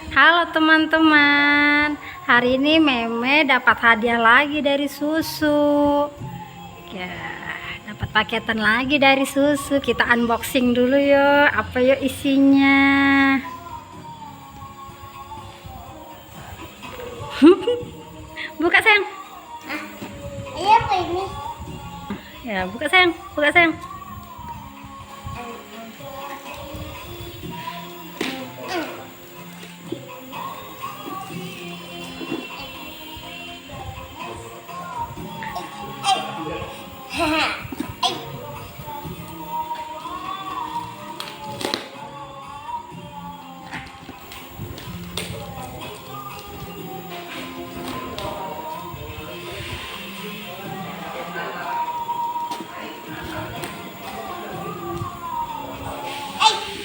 Halo teman-teman, hari ini Meme dapat hadiah lagi dari Susu. Ya, dapat paketan lagi dari Susu. Kita unboxing dulu yuk. Apa yuk isinya? Buka sayang. Ini apa ini? Ya, buka sayang, buka sayang.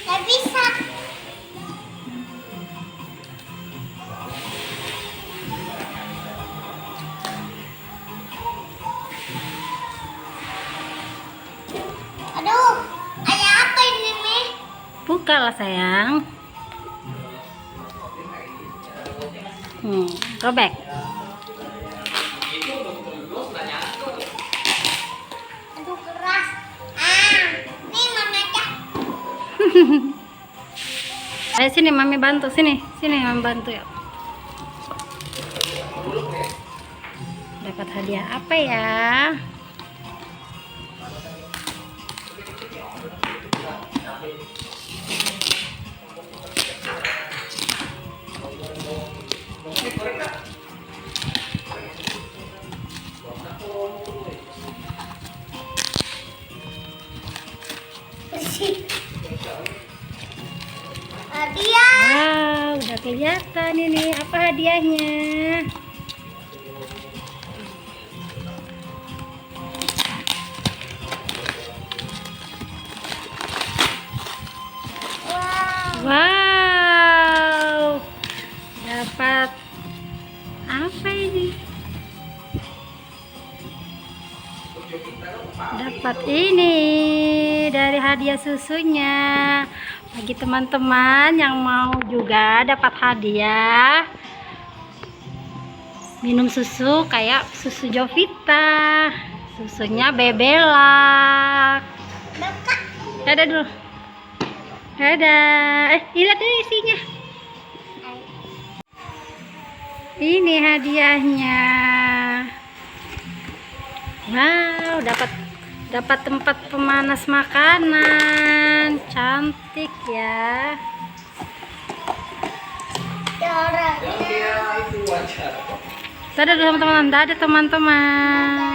Gak bisa. Aduh, ada apa ini, Mi? Buka lah sayang. Robek. Aduh, keras. Nih Mama Cak. Ayo sini Mami bantu, sini Mami bantu ya. Dapat hadiah apa ya? Hadiah. Wow, udah kelihatan ini apa hadiahnya. Wow. Wow, dapat apa ini? Dapat ini dari hadiah susunya. Bagi teman-teman yang mau juga dapat hadiah minum susu kayak susu Jovita, susunya Bebelak. Dadah dulu. Dadah. Lihat deh isinya. Ini hadiahnya. Wow, dapat tempat pemanas makanan. Cantik ya. Dadah dulu teman-teman. Dadah teman-teman.